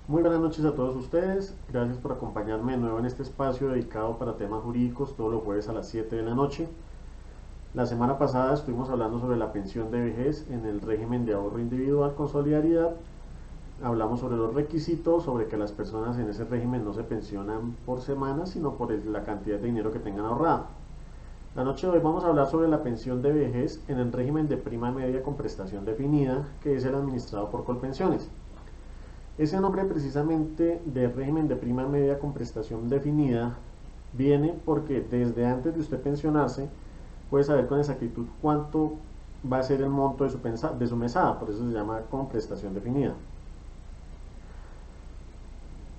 Muy buenas noches a todos ustedes, gracias por acompañarme de nuevo en este espacio dedicado para temas jurídicos todos los jueves a las 7 de la noche. La semana pasada estuvimos hablando sobre la pensión de vejez en el régimen de ahorro individual con solidaridad. Hablamos sobre los requisitos, sobre que las personas en ese régimen no se pensionan por semana, sino por la cantidad de dinero que tengan ahorrado. La noche de hoy vamos a hablar sobre la pensión de vejez en el régimen de prima media con prestación definida, que es el administrado por Colpensiones. Ese nombre precisamente de régimen de prima media con prestación definida viene porque desde antes de usted pensionarse puede saber con exactitud cuánto va a ser el monto de su mesada, por eso se llama con prestación definida.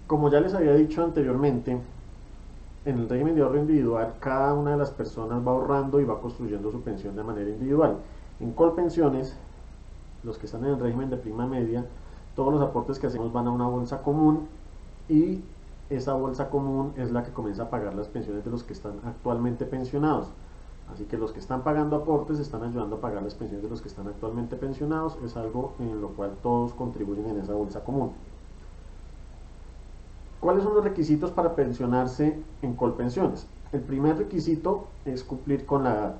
Como ya les había dicho anteriormente, en el régimen de ahorro individual cada una de las personas va ahorrando y va construyendo su pensión de manera individual. En Colpensiones, los que están en el régimen de prima media, todos los aportes que hacemos van a una bolsa común y esa bolsa común es la que comienza a pagar las pensiones de los que están actualmente pensionados. Así que los que están pagando aportes están ayudando a pagar las pensiones de los que están actualmente pensionados. Es algo en lo cual todos contribuyen en esa bolsa común. ¿Cuáles son los requisitos para pensionarse en Colpensiones? El primer requisito es cumplir con la edad.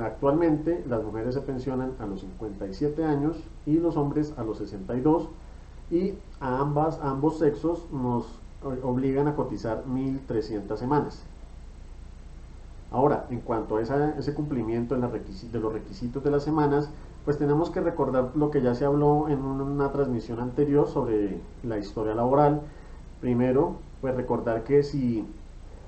Actualmente las mujeres se pensionan a los 57 años y los hombres a los 62 y a ambos sexos nos obligan a cotizar 1.300 semanas. Ahora, en cuanto a ese cumplimiento de los requisitos de las semanas, pues tenemos que recordar lo que ya se habló en una transmisión anterior sobre la historia laboral. Primero, pues recordar que si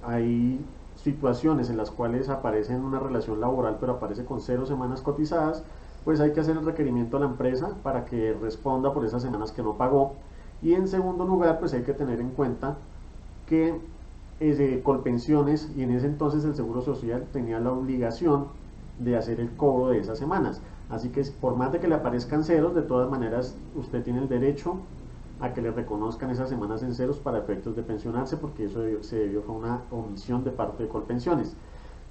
hay situaciones en las cuales aparece en una relación laboral pero aparece con 0 semanas cotizadas, pues hay que hacer el requerimiento a la empresa para que responda por esas semanas que no pagó. Y en segundo lugar, pues hay que tener en cuenta que Colpensiones y en ese entonces el Seguro Social tenía la obligación de hacer el cobro de esas semanas. Así que por más de que le aparezcan ceros, de todas maneras usted tiene el derecho a que le reconozcan esas semanas en ceros para efectos de pensionarse, porque eso se debió fue una omisión de parte de Colpensiones.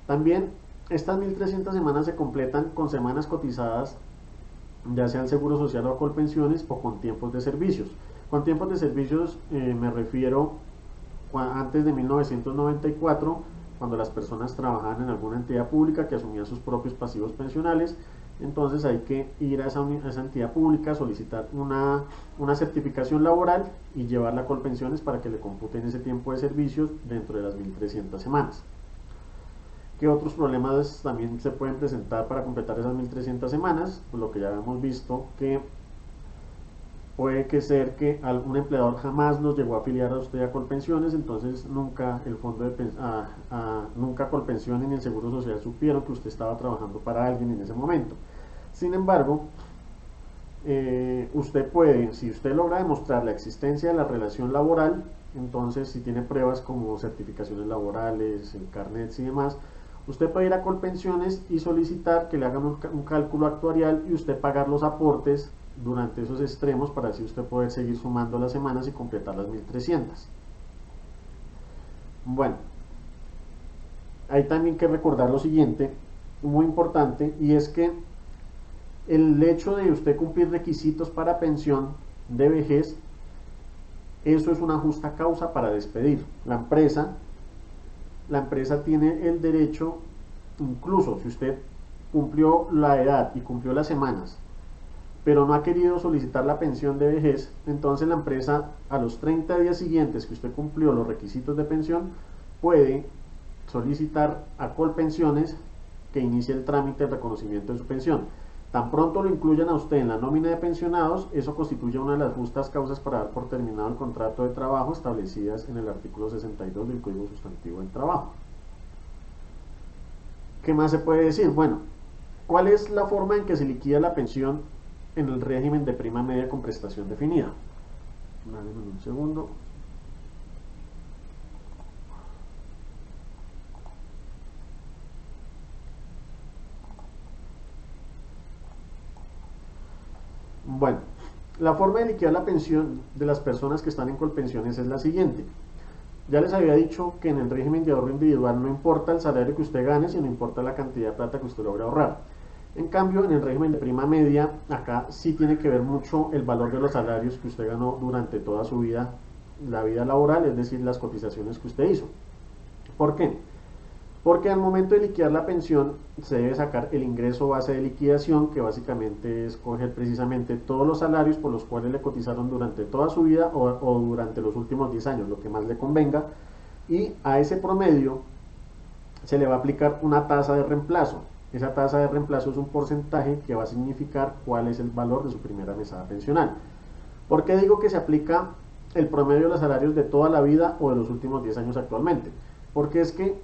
También estas 1.300 semanas se completan con semanas cotizadas, ya sea al Seguro Social o a Colpensiones, o con tiempos de servicios. Con tiempos de servicios me refiero antes de 1994, cuando las personas trabajaban en alguna entidad pública que asumía sus propios pasivos pensionales. Entonces hay que ir a esa entidad pública, solicitar una certificación laboral y llevarla a Colpensiones para que le computen ese tiempo de servicios dentro de las 1.300 semanas. ¿Qué otros problemas también se pueden presentar para completar esas 1.300 semanas? Pues lo que ya hemos visto, que puede que ser que algún empleador jamás nos llegó a afiliar a usted a Colpensiones, entonces nunca el fondo de nunca Colpensiones ni el Seguro Social supieron que usted estaba trabajando para alguien en ese momento. Sin embargo, usted puede, si usted logra demostrar la existencia de la relación laboral, entonces si tiene pruebas como certificaciones laborales, carnets y demás, usted puede ir a Colpensiones y solicitar que le hagan un cálculo actuarial y usted pagar los aportes durante esos extremos para así usted poder seguir sumando las semanas y completar las 1.300. Bueno, hay también que recordar lo siguiente, muy importante, y es que el hecho de usted cumplir requisitos para pensión de vejez, eso es una justa causa para despedir. La empresa tiene el derecho, incluso si usted cumplió la edad y cumplió las semanas, pero no ha querido solicitar la pensión de vejez, entonces la empresa a los 30 días siguientes que usted cumplió los requisitos de pensión puede solicitar a Colpensiones que inicie el trámite de reconocimiento de su pensión. Tan pronto lo incluyan a usted en la nómina de pensionados, eso constituye una de las justas causas para dar por terminado el contrato de trabajo establecidas en el artículo 62 del Código Sustantivo del Trabajo. ¿Qué más se puede decir? Bueno, ¿cuál es la forma en que se liquida la pensión en el régimen de prima media con prestación definida? Dame un segundo. Bueno, la forma de liquidar la pensión de las personas que están en Colpensiones es la siguiente. Ya les había dicho que en el régimen de ahorro individual no importa el salario que usted gane, sino importa la cantidad de plata que usted logra ahorrar. En cambio, en el régimen de prima media, acá sí tiene que ver mucho el valor de los salarios que usted ganó durante toda su vida, la vida laboral, es decir, las cotizaciones que usted hizo. ¿Por qué? Porque al momento de liquidar la pensión se debe sacar el ingreso base de liquidación, que básicamente es coger precisamente todos los salarios por los cuales le cotizaron durante toda su vida o durante los últimos 10 años, lo que más le convenga, y a ese promedio se le va a aplicar una tasa de reemplazo. Esa tasa de reemplazo es un porcentaje que va a significar cuál es el valor de su primera mesada pensional. ¿Por qué digo que se aplica el promedio de los salarios de toda la vida o de los últimos 10 años actualmente? Porque es que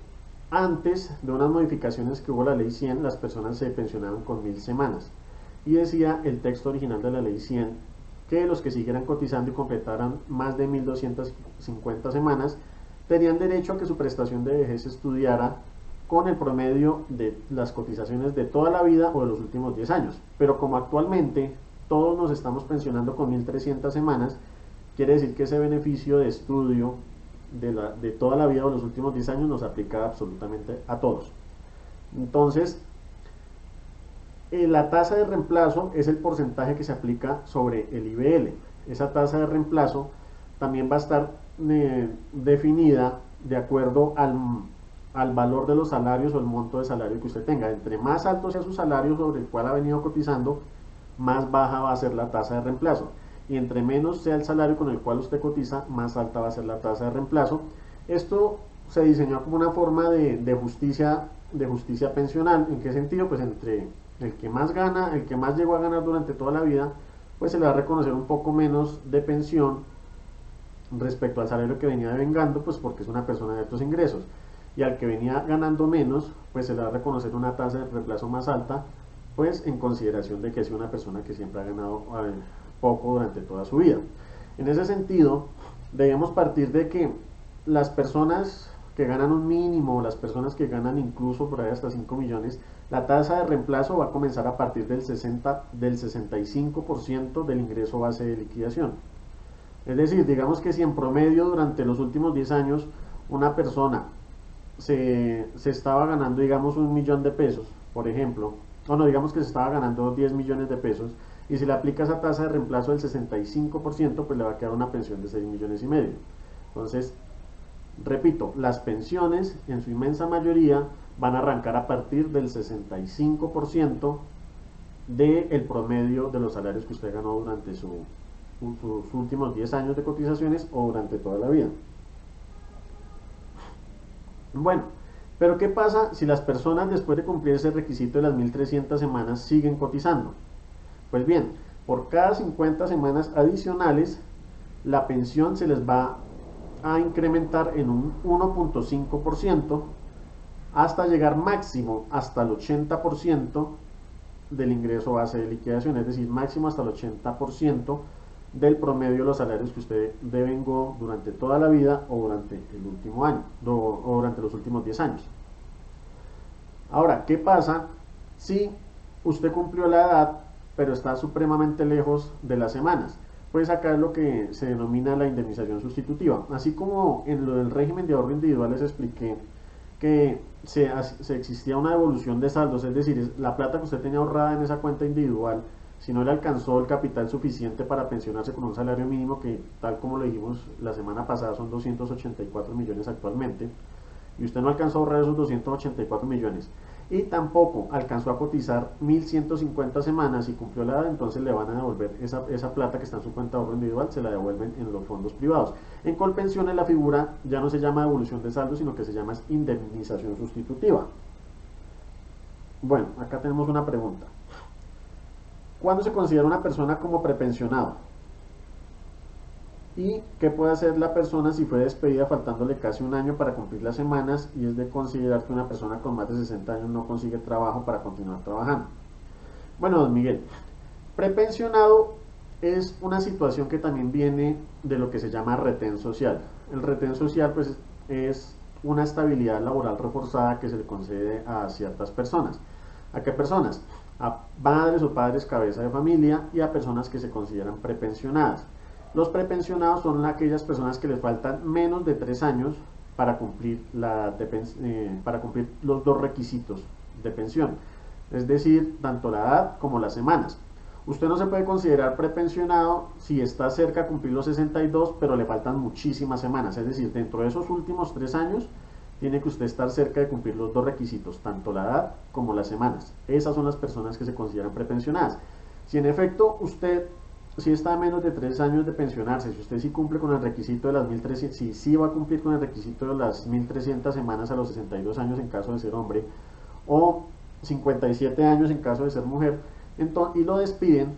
antes de unas modificaciones que hubo la ley 100, las personas se pensionaban con 1000 semanas. Y decía el texto original de la ley 100 que los que siguieran cotizando y completaran más de 1250 semanas tenían derecho a que su prestación de vejez se estudiara con el promedio de las cotizaciones de toda la vida o de los últimos 10 años. Pero como actualmente todos nos estamos pensionando con 1300 semanas, quiere decir que ese beneficio de estudio de toda la vida o los últimos 10 años nos aplica absolutamente a todos. Entonces, la tasa de reemplazo es el porcentaje que se aplica sobre el IBL. Esa tasa de reemplazo también va a estar definida de acuerdo al valor de los salarios o el monto de salario que usted tenga. Entre más alto sea su salario sobre el cual ha venido cotizando, más baja va a ser la tasa de reemplazo. Y entre menos sea el salario con el cual usted cotiza, más alta va a ser la tasa de reemplazo. Esto se diseñó como una forma de justicia pensional. ¿En qué sentido? Pues entre el que más gana, el que más llegó a ganar durante toda la vida, pues se le va a reconocer un poco menos de pensión respecto al salario que venía devengando, pues porque es una persona de altos ingresos. Y al que venía ganando menos, pues se le va a reconocer una tasa de reemplazo más alta, pues en consideración de que es una persona que siempre ha ganado poco durante toda su vida. En ese sentido, debemos partir de que las personas que ganan un mínimo, las personas que ganan incluso por ahí hasta 5 millones, la tasa de reemplazo va a comenzar a partir del 65% del ingreso base de liquidación. Es decir, digamos que si en promedio durante los últimos 10 años una persona se estaba ganando, digamos, 1.000.000 de pesos, por ejemplo, o no, digamos que se estaba ganando 10 millones de pesos, y si le aplica esa tasa de reemplazo del 65%, pues le va a quedar una pensión de 6,5 millones. Entonces, repito, las pensiones en su inmensa mayoría van a arrancar a partir del 65% del promedio de los salarios que usted ganó durante sus últimos 10 años de cotizaciones o durante toda la vida. Bueno, pero ¿qué pasa si las personas después de cumplir ese requisito de las 1300 semanas siguen cotizando? Pues bien, por cada 50 semanas adicionales, la pensión se les va a incrementar en un 1.5% hasta llegar máximo hasta el 80% del ingreso base de liquidación, es decir, máximo hasta el 80% del promedio de los salarios que usted devengó durante toda la vida o durante el último año o durante los últimos 10 años. Ahora, ¿qué pasa si usted cumplió la edad pero está supremamente lejos de las semanas? Pues acá es lo que se denomina la indemnización sustitutiva. Así como en lo del régimen de ahorro individual les expliqué que se existía una devolución de saldos, es decir, la plata que usted tenía ahorrada en esa cuenta individual, si no le alcanzó el capital suficiente para pensionarse con un salario mínimo, que tal como lo dijimos la semana pasada son 284 millones actualmente, y usted no alcanzó a ahorrar esos 284 millones, y tampoco alcanzó a cotizar 1150 semanas y cumplió la edad, entonces le van a devolver esa plata que está en su cuenta de ahorro individual, se la devuelven en los fondos privados. En Colpensiones la figura ya no se llama devolución de saldo, sino que se llama indemnización sustitutiva. Bueno, acá tenemos una pregunta. ¿Cuándo se considera una persona como prepensionado? ¿Y qué puede hacer la persona si fue despedida faltándole casi un año para cumplir las semanas y es de considerar que una persona con más de 60 años no consigue trabajo para continuar trabajando? Bueno, don Miguel, prepensionado es una situación que también viene de lo que se llama retén social. El retén social pues es una estabilidad laboral reforzada que se le concede a ciertas personas. ¿A qué personas? A madres o padres cabeza de familia y a personas que se consideran prepensionadas. Los prepensionados son aquellas personas que les faltan menos de 3 años para cumplir los 2 requisitos de pensión. es decir, tanto la edad como las semanas. Usted no se puede considerar prepensionado si está cerca de cumplir los 62, pero le faltan muchísimas semanas, es decir, dentro de esos últimos 3 años tiene que usted estar cerca de cumplir los dos requisitos, tanto la edad como las semanas. Esas son las personas que se consideran prepensionadas. Si en efecto usted si está a menos de 3 años de pensionarse, si usted sí cumple con el requisito de las 1300, si sí va a cumplir con el requisito de las 1300 semanas a los 62 años en caso de ser hombre, o 57 años en caso de ser mujer, entonces, y lo despiden,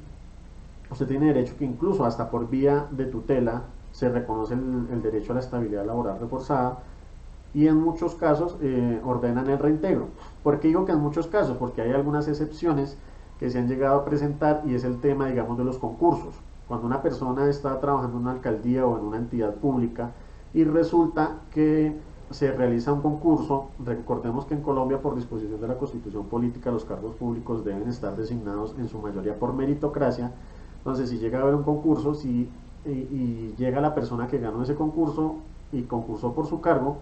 usted tiene derecho que incluso hasta por vía de tutela se reconoce el derecho a la estabilidad laboral reforzada, y en muchos casos ordenan el reintegro. ¿Por qué digo que en muchos casos? Porque hay algunas excepciones que se han llegado a presentar y es el tema, digamos, de los concursos. Cuando una persona está trabajando en una alcaldía o en una entidad pública y resulta que se realiza un concurso, recordemos que en Colombia por disposición de la Constitución Política los cargos públicos deben estar designados en su mayoría por meritocracia. Entonces si llega a haber un concurso y llega la persona que ganó ese concurso y concursó por su cargo,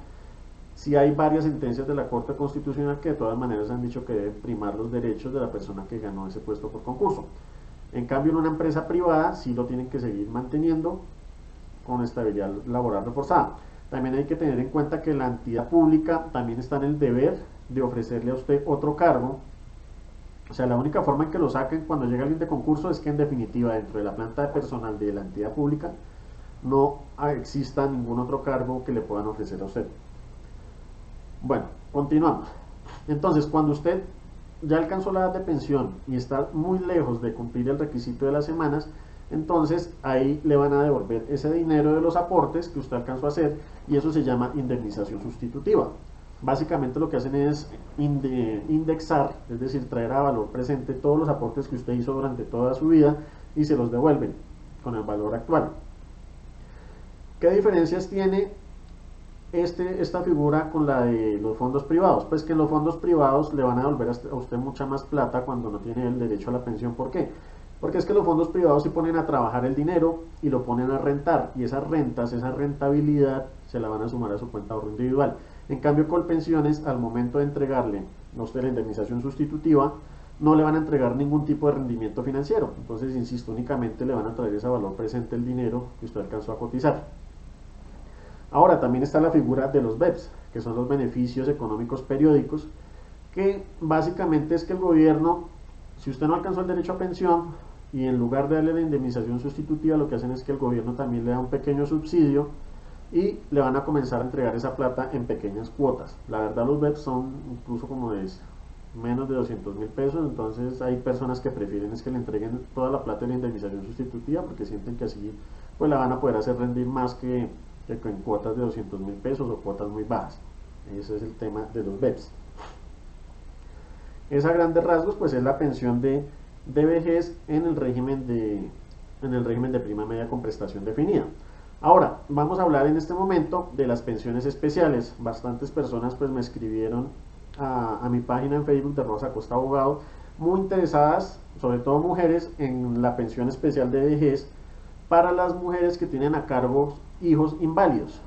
si hay varias sentencias de la Corte Constitucional que de todas maneras han dicho que deben primar los derechos de la persona que ganó ese puesto por concurso. En cambio, en una empresa privada sí lo tienen que seguir manteniendo con estabilidad laboral reforzada. También hay que tener en cuenta que la entidad pública también está en el deber de ofrecerle a usted otro cargo. O sea, la única forma en que lo saquen cuando llega alguien de concurso es que en definitiva dentro de la planta de personal de la entidad pública no exista ningún otro cargo que le puedan ofrecer a usted. Bueno, continuamos. Entonces, cuando usted ya alcanzó la edad de pensión y está muy lejos de cumplir el requisito de las semanas, entonces ahí le van a devolver ese dinero de los aportes que usted alcanzó a hacer y eso se llama indemnización sustitutiva. Básicamente lo que hacen es indexar, es decir, traer a valor presente todos los aportes que usted hizo durante toda su vida y se los devuelven con el valor actual. ¿Qué diferencias tiene esta figura con la de los fondos privados? Pues que en los fondos privados le van a devolver a usted mucha más plata cuando no tiene el derecho a la pensión. ¿Por qué? Porque es que los fondos privados se ponen a trabajar el dinero y lo ponen a rentar, y esas rentas, esa rentabilidad se la van a sumar a su cuenta de ahorro individual. En cambio, con pensiones, al momento de entregarle a usted la indemnización sustitutiva, no le van a entregar ningún tipo de rendimiento financiero. Entonces, insisto, únicamente le van a traer ese valor presente, el dinero que usted alcanzó a cotizar. Ahora también está la figura de los BEPS, que son los beneficios económicos periódicos, que básicamente es que el gobierno, si usted no alcanzó el derecho a pensión y en lugar de darle la indemnización sustitutiva, lo que hacen es que el gobierno también le da un pequeño subsidio y le van a comenzar a entregar esa plata en pequeñas cuotas. La verdad, los BEPS son incluso como de menos de 200.000 pesos, entonces hay personas que prefieren es que le entreguen toda la plata de la indemnización sustitutiva porque sienten que así pues la van a poder hacer rendir más que en cuotas de 200.000 pesos o cuotas muy bajas. Ese es el tema de los BEPS. Esa a grandes rasgos pues es la pensión de vejez en el régimen de prima media con prestación definida. Ahora vamos a hablar en este momento de las pensiones especiales. Bastantes personas pues me escribieron a mi página en Facebook de Rosa Costa Abogado, muy interesadas, sobre todo mujeres, en la pensión especial de vejez para las mujeres que tienen a cargo hijos inválidos.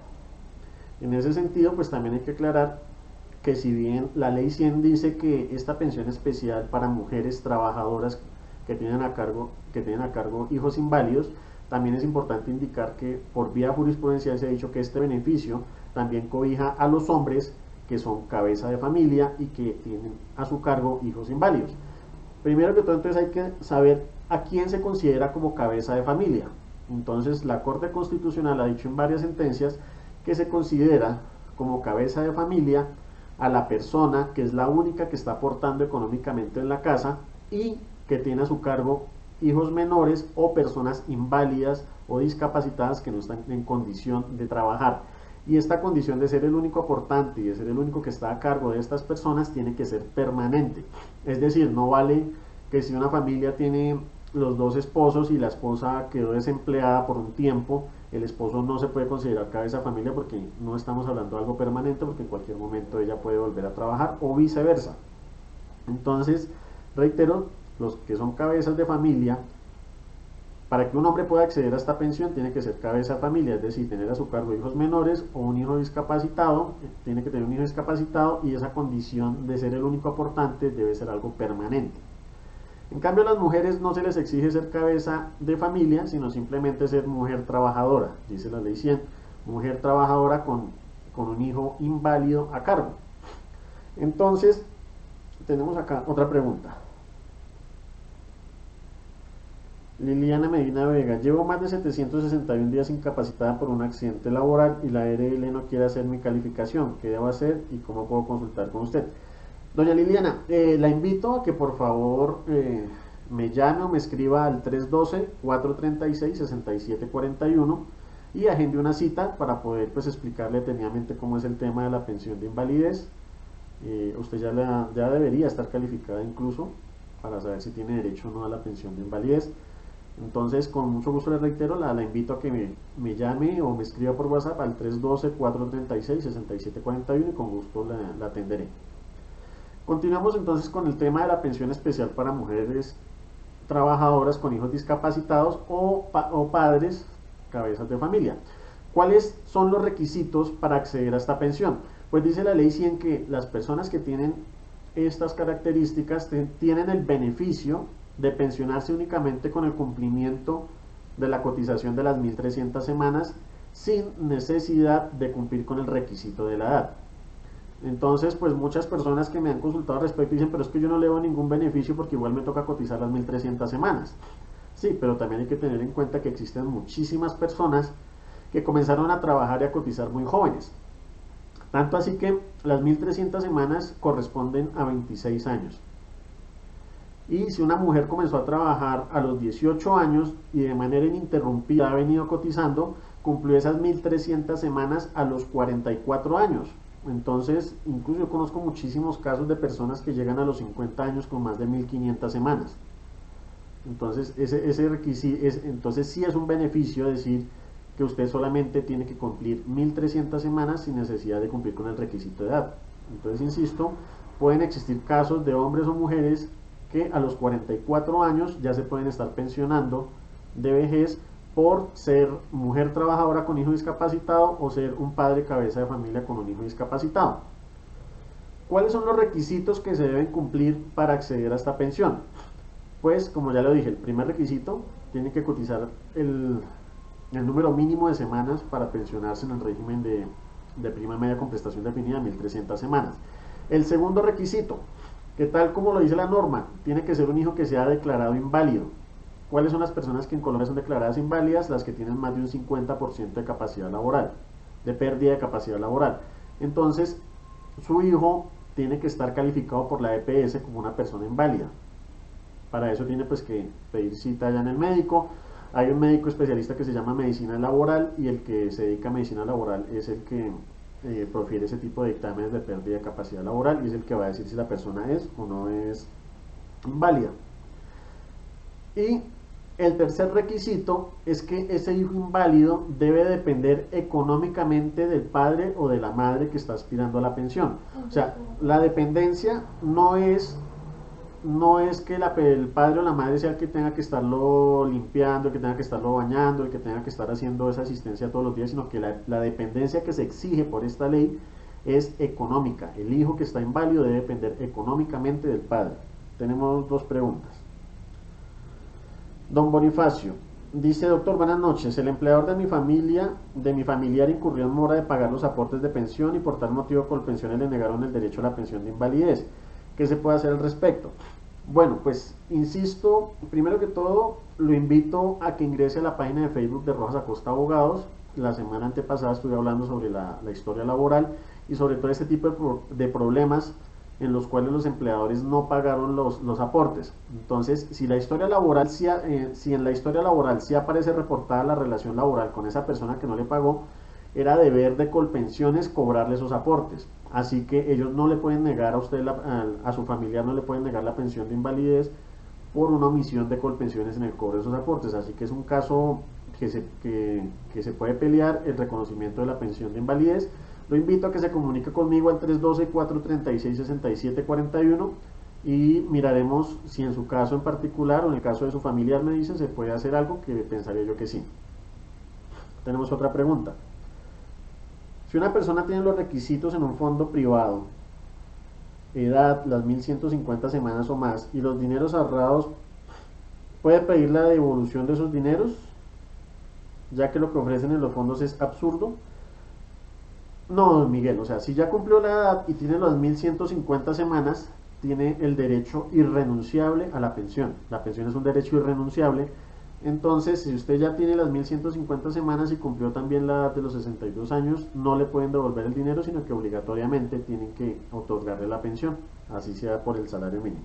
En ese sentido pues también hay que aclarar que si bien la ley 100 dice que esta pensión especial para mujeres trabajadoras que tienen a cargo hijos inválidos, también es importante indicar que por vía jurisprudencial se ha dicho que este beneficio también cobija a los hombres que son cabeza de familia y que tienen a su cargo hijos inválidos. Primero que todo, entonces hay que saber a quién se considera como cabeza de familia. Entonces la Corte Constitucional ha dicho en varias sentencias que se considera como cabeza de familia a la persona que es la única que está aportando económicamente en la casa y que tiene a su cargo hijos menores o personas inválidas o discapacitadas que no están en condición de trabajar. Y esta condición de ser el único aportante y de ser el único que está a cargo de estas personas tiene que ser permanente. Es decir, no vale que si una familia tiene los dos esposos y la esposa quedó desempleada por un tiempo, el esposo no se puede considerar cabeza de familia porque no estamos hablando de algo permanente, porque en cualquier momento ella puede volver a trabajar o viceversa. Entonces, reitero, los que son cabezas de familia Para que un hombre pueda acceder a esta pensión tiene que ser cabeza de familia, es decir, tener a su cargo hijos menores o un hijo discapacitado, tiene que tener un hijo discapacitado y esa condición de ser el único aportante debe ser algo permanente. En cambio, a las mujeres no se les exige ser cabeza de familia, sino simplemente ser mujer trabajadora, dice la ley 100, mujer trabajadora con un hijo inválido a cargo. Entonces, tenemos acá otra pregunta. Liliana Medina Vega, llevo más de 761 días incapacitada por un accidente laboral y la ARL no quiere hacer mi calificación. ¿Qué debo hacer y cómo puedo consultar con usted? Doña Liliana, la invito a que por favor me llame o me escriba al 312-436-6741 y agende una cita para poder pues explicarle detenidamente cómo es el tema de la pensión de invalidez. Usted ya debería estar calificada incluso para saber si tiene derecho o no a la pensión de invalidez. Entonces, con mucho gusto le reitero, la invito a que me llame o me escriba por WhatsApp al 312-436-6741 y con gusto la atenderé. Continuamos entonces con el tema de la pensión especial para mujeres trabajadoras con hijos discapacitados o padres, cabezas de familia. ¿Cuáles son los requisitos para acceder a esta pensión? Pues dice la ley 100 que las personas que tienen estas características tienen el beneficio de pensionarse únicamente con el cumplimiento de la cotización de las 1.300 semanas sin necesidad de cumplir con el requisito de la edad. Entonces, pues muchas personas que me han consultado al respecto dicen, pero es que yo no le veo ningún beneficio porque igual me toca cotizar las 1.300 semanas. Sí, pero también hay que tener en cuenta que existen muchísimas personas que comenzaron a trabajar y a cotizar muy jóvenes. Tanto así que las 1.300 semanas corresponden a 26 años. Y si una mujer comenzó a trabajar a los 18 años y de manera ininterrumpida ha venido cotizando, cumplió esas 1.300 semanas a los 44 años. Entonces, incluso yo conozco muchísimos casos de personas que llegan a los 50 años con más de 1.500 semanas. Entonces, ese requisito, entonces sí es un beneficio decir que usted solamente tiene que cumplir 1.300 semanas sin necesidad de cumplir con el requisito de edad. Entonces, insisto, pueden existir casos de hombres o mujeres que a los 44 años ya se pueden estar pensionando de vejez por ser mujer trabajadora con hijo discapacitado o ser un padre cabeza de familia con un hijo discapacitado. ¿Cuáles son los requisitos que se deben cumplir para acceder a esta pensión? Pues, como ya lo dije, el primer requisito tiene que cotizar el número mínimo de semanas para pensionarse en el régimen de prima media con prestación definida, 1.300 semanas. El segundo requisito, que tal como lo dice la norma, tiene que ser un hijo que sea declarado inválido. ¿Cuáles son las personas que en Colombia son declaradas inválidas? Las que tienen más de un 50% de capacidad laboral, de pérdida de capacidad laboral. Entonces, su hijo tiene que estar calificado por la EPS como una persona inválida. Para eso tiene pues que pedir cita allá en el médico. Hay un médico especialista que se llama medicina laboral y el que se dedica a medicina laboral es el que profiere ese tipo de dictámenes de pérdida de capacidad laboral y es el que va a decir si la persona es o no es inválida. Y el tercer requisito es que ese hijo inválido debe depender económicamente del padre o de la madre que está aspirando a la pensión. O sea, la dependencia no es que el padre o la madre sea el que tenga que estarlo limpiando, el que tenga que estarlo bañando, el que tenga que estar haciendo esa asistencia todos los días, sino que la dependencia que se exige por esta ley es económica. El hijo que está inválido debe depender económicamente del padre. Tenemos dos preguntas. Don Bonifacio dice: doctor, buenas noches. El empleador de mi familiar incurrió en mora de pagar los aportes de pensión y por tal motivo Colpensiones le negaron el derecho a la pensión de invalidez. ¿Qué se puede hacer al respecto? Bueno, pues insisto, primero que todo lo invito a que ingrese a la página de Facebook de Rojas Acosta Abogados. La semana antepasada estuve hablando sobre la historia laboral y sobre todo este tipo de problemas en los cuales los empleadores no pagaron los aportes. Entonces, si en la historia laboral sí aparece reportada la relación laboral con esa persona que no le pagó, era deber de Colpensiones cobrarle esos aportes. Así que ellos no le pueden negar a usted, a su familiar no le pueden negar la pensión de invalidez por una omisión de Colpensiones en el cobro de esos aportes. Así que es un caso que se puede pelear el reconocimiento de la pensión de invalidez. Lo invito a que se comunique conmigo al 312-436-6741 y miraremos si en su caso en particular o en el caso de su familiar, me dice, se puede hacer algo, que pensaría yo que sí. Tenemos otra pregunta. Si una persona tiene los requisitos en un fondo privado, edad, las 1150 semanas o más, y los dineros ahorrados, ¿puede pedir la devolución de esos dineros, ya que lo que ofrecen en los fondos es absurdo? No, Miguel, o sea, si ya cumplió la edad y tiene las 1150 semanas, tiene el derecho irrenunciable a la pensión. La pensión es un derecho irrenunciable. Entonces, si usted ya tiene las 1150 semanas y cumplió también la edad de los 62 años, no le pueden devolver el dinero, sino que obligatoriamente tienen que otorgarle la pensión, así sea por el salario mínimo.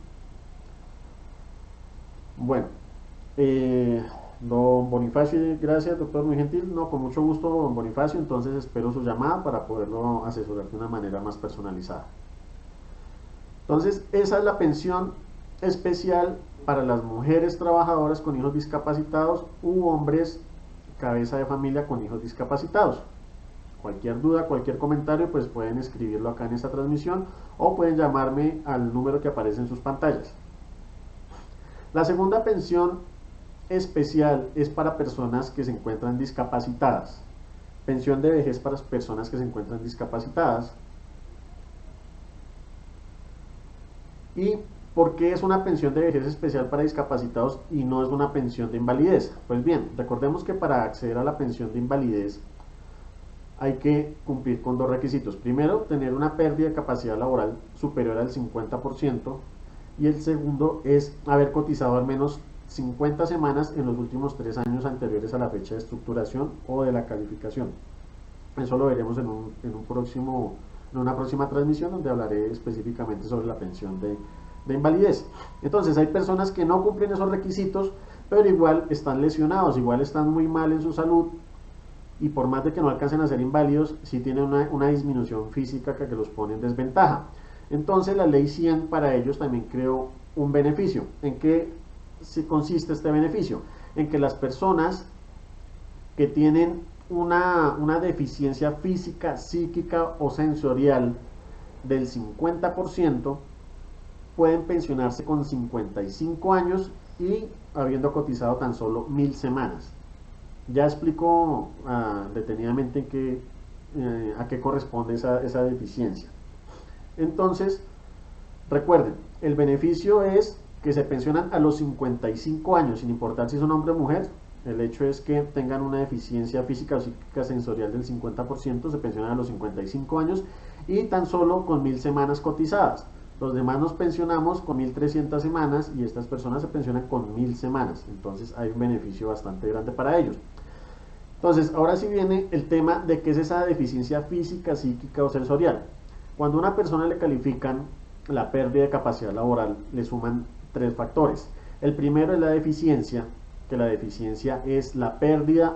Bueno, don Bonifacio, gracias, doctor, muy gentil. No, con mucho gusto, don Bonifacio. Entonces espero su llamada para poderlo asesorar de una manera más personalizada. Entonces, esa es la pensión especial para las mujeres trabajadoras con hijos discapacitados u hombres cabeza de familia con hijos discapacitados. Cualquier duda, cualquier comentario, pues pueden escribirlo acá en esta transmisión o pueden llamarme al número que aparece en sus pantallas. La segunda pensión especial es para personas que se encuentran discapacitadas. Pensión de vejez para personas que se encuentran discapacitadas. ¿Y por qué es una pensión de vejez especial para discapacitados y no es una pensión de invalidez? Pues bien, recordemos que para acceder a la pensión de invalidez hay que cumplir con dos requisitos. Primero, tener una pérdida de capacidad laboral superior al 50%, y el segundo es haber cotizado al menos 50 semanas en los últimos 3 años anteriores a la fecha de estructuración o de la calificación. Eso lo veremos en una próxima transmisión, donde hablaré específicamente sobre la pensión de invalidez. Entonces, hay personas que no cumplen esos requisitos, pero igual están lesionados, igual están muy mal en su salud, y por más de que no alcancen a ser inválidos, sí tienen una disminución física que los pone en desventaja. Entonces, la ley 100 para ellos también creó un beneficio. ¿En qué consiste este beneficio? En que las personas que tienen una deficiencia física, psíquica o sensorial del 50% pueden pensionarse con 55 años y habiendo cotizado tan solo 1000 semanas. Ya explico detenidamente a qué corresponde esa deficiencia. Entonces, recuerden, el beneficio es que se pensionan a los 55 años, sin importar si son hombre o mujer. El hecho es que tengan una deficiencia física o psíquica sensorial del 50%, se pensionan a los 55 años y tan solo con 1000 semanas cotizadas. Los demás nos pensionamos con 1300 semanas y estas personas se pensionan con 1000 semanas. Entonces hay un beneficio bastante grande para ellos. Entonces, ahora sí viene el tema de qué es esa deficiencia física, psíquica o sensorial. Cuando a una persona le califican la pérdida de capacidad laboral, le suman 3 factores. El primero es la deficiencia, que la deficiencia es la pérdida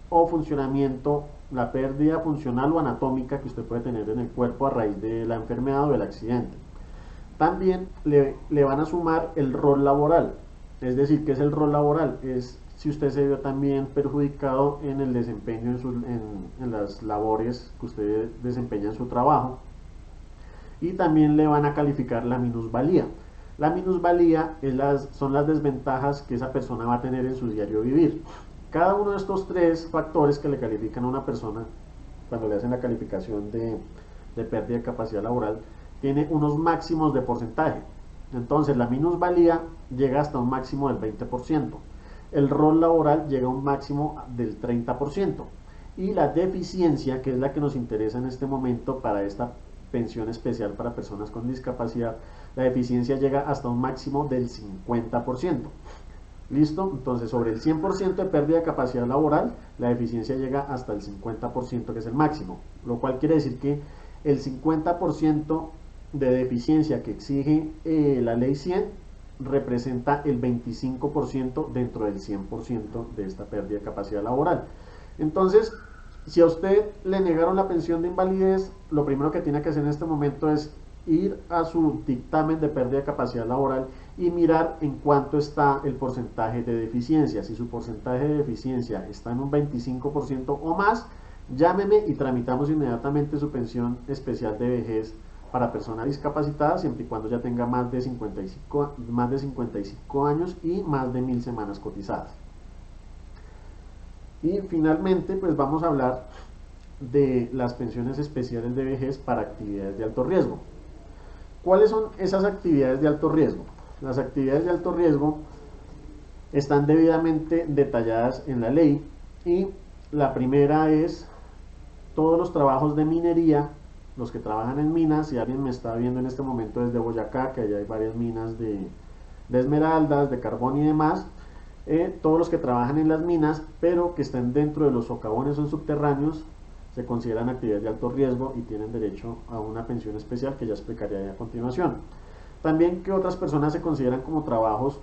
o funcionamiento, la pérdida funcional o anatómica que usted puede tener en el cuerpo a raíz de la enfermedad o del accidente. También le van a sumar el rol laboral, es decir, ¿qué es el rol laboral? Es si usted se vio también perjudicado en el desempeño en las labores que usted desempeña en su trabajo. Y también le van a calificar la minusvalía. La minusvalía son las desventajas que esa persona va a tener en su diario vivir. Cada uno de estos 3 factores que le califican a una persona cuando le hacen la calificación de pérdida de capacidad laboral tiene unos máximos de porcentaje. Entonces, la minusvalía llega hasta un máximo del 20%. El rol laboral llega a un máximo del 30%. Y la deficiencia, que es la que nos interesa en este momento para esta pensión especial para personas con discapacidad, la deficiencia llega hasta un máximo del 50%. ¿Listo? Entonces, sobre el 100% de pérdida de capacidad laboral, la deficiencia llega hasta el 50%, que es el máximo. Lo cual quiere decir que el 50% de deficiencia que exige la ley 100 representa el 25% dentro del 100% de esta pérdida de capacidad laboral. Entonces, si a usted le negaron la pensión de invalidez, lo primero que tiene que hacer en este momento es ir a su dictamen de pérdida de capacidad laboral y mirar en cuánto está el porcentaje de deficiencia. Si su porcentaje de deficiencia está en un 25% o más, llámeme y tramitamos inmediatamente su pensión especial de vejez para personas discapacitadas siempre y cuando ya tenga más de 55 años y más de 1000 semanas cotizadas. Y finalmente pues vamos a hablar de las pensiones especiales de vejez para actividades de alto riesgo. ¿Cuáles son esas actividades de alto riesgo? Las actividades de alto riesgo están debidamente detalladas en la ley y la primera es todos los trabajos de minería, los que trabajan en minas. Si alguien me está viendo en este momento desde Boyacá, que allá hay varias minas de esmeraldas, de carbón y demás, todos los que trabajan en las minas pero que estén dentro de los socavones o en subterráneos se consideran actividades de alto riesgo y tienen derecho a una pensión especial que ya explicaré a continuación. También que otras personas se consideran como trabajos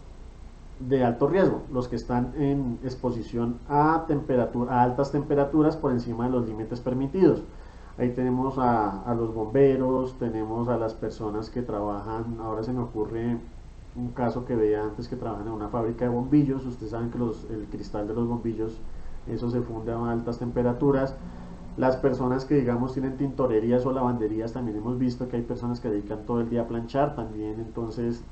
de alto riesgo, los que están en exposición a altas temperaturas por encima de los límites permitidos. Ahí tenemos a los bomberos, tenemos a las personas que trabajan, ahora se me ocurre un caso que veía antes, que trabajan en una fábrica de bombillos. Ustedes saben que el cristal de los bombillos, eso se funde a altas temperaturas. Las personas que digamos tienen tintorerías o lavanderías, también hemos visto que hay personas que dedican todo el día a planchar, también entonces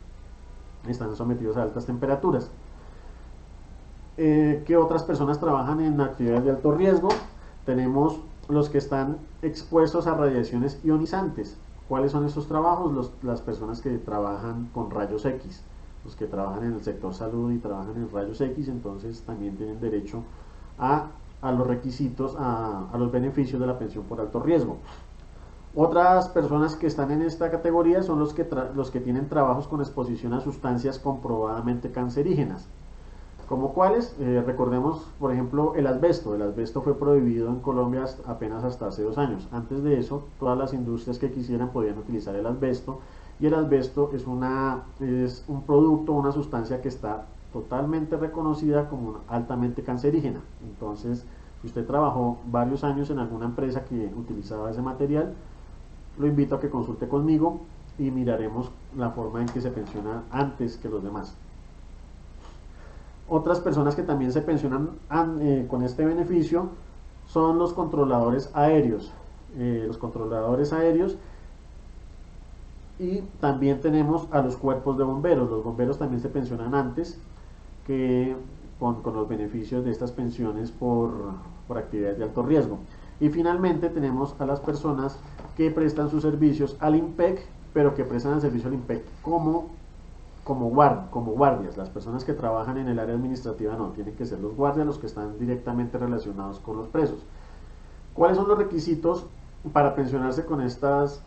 están sometidos a altas temperaturas. ¿Qué otras personas trabajan en actividades de alto riesgo? Tenemos los que están expuestos a radiaciones ionizantes. ¿Cuáles son esos trabajos? Las personas que trabajan con rayos X, los que trabajan en el sector salud y trabajan en rayos X, entonces también tienen derecho a los requisitos, a los beneficios de la pensión por alto riesgo. Otras personas que están en esta categoría son los que tienen trabajos con exposición a sustancias comprobadamente cancerígenas. ¿Como cuáles? Recordemos, por ejemplo, el asbesto. El asbesto fue prohibido en Colombia apenas hasta hace 2 años. Antes de eso, todas las industrias que quisieran podían utilizar el asbesto, y el asbesto es un producto, una sustancia que está totalmente reconocida como altamente cancerígena. Entonces, si usted trabajó varios años en alguna empresa que utilizaba ese material, lo invito a que consulte conmigo y miraremos la forma en que se pensiona antes que los demás. Otras personas que también se pensionan con este beneficio son los controladores aéreos. Y también tenemos a los cuerpos de bomberos. Los bomberos también se pensionan antes que con los beneficios de estas pensiones por actividades de alto riesgo. Y finalmente tenemos a las personas que prestan sus servicios al IMPEC, pero que prestan el servicio al IMPEC como guardias. Las personas que trabajan en el área administrativa no, tienen que ser los guardias los que están directamente relacionados con los presos. ¿Cuáles son los requisitos para pensionarse con estos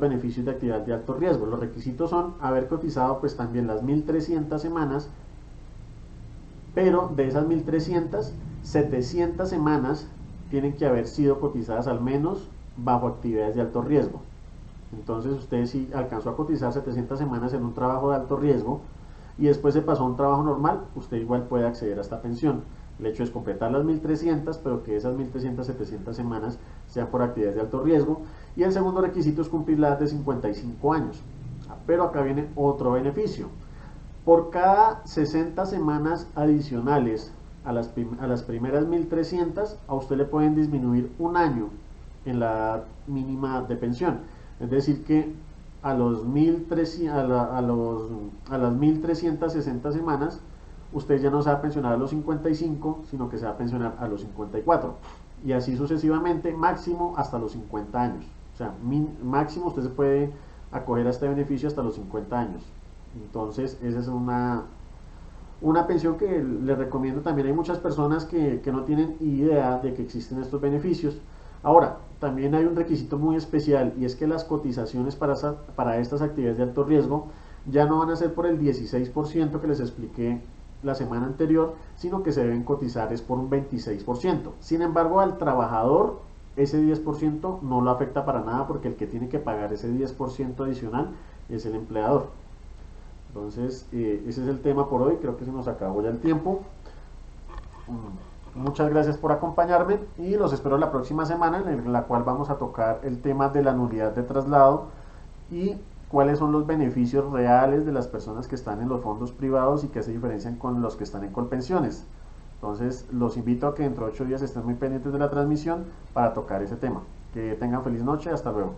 beneficios de actividad de alto riesgo? Los requisitos son haber cotizado pues también las 1300 semanas, pero de esas 1300, 700 semanas tienen que haber sido cotizadas al menos bajo actividades de alto riesgo. Entonces usted si alcanzó a cotizar 700 semanas en un trabajo de alto riesgo y después se pasó a un trabajo normal, usted igual puede acceder a esta pensión. El hecho es completar las 1300, pero que esas 1300, 700 semanas sean por actividades de alto riesgo. Y el segundo requisito es cumplir la edad de 55 años. Pero acá viene otro beneficio. Por cada 60 semanas adicionales a las primeras 1300, a usted le pueden disminuir 1 año en la edad mínima de pensión. Es decir que a las 1360 semanas usted ya no se va a pensionar a los 55, sino que se va a pensionar a los 54. Y así sucesivamente, máximo hasta los 50 años. O sea, máximo usted se puede acoger a este beneficio hasta los 50 años. Entonces, esa es una pensión que les recomiendo también. Hay muchas personas que no tienen idea de que existen estos beneficios. Ahora, también hay un requisito muy especial, y es que las cotizaciones para estas actividades de alto riesgo ya no van a ser por el 16% que les expliqué la semana anterior, sino que se deben cotizar es por un 26%. Sin embargo, al trabajador ese 10% no lo afecta para nada, porque el que tiene que pagar ese 10% adicional es el empleador. Entonces, ese es el tema por hoy. Creo que se nos acabó ya el tiempo. Muchas gracias por acompañarme y los espero la próxima semana, en la cual vamos a tocar el tema de la nulidad de traslado y cuáles son los beneficios reales de las personas que están en los fondos privados y que se diferencian con los que están en Colpensiones. Entonces los invito a que dentro de 8 días estén muy pendientes de la transmisión para tocar ese tema. Que tengan feliz noche, hasta luego.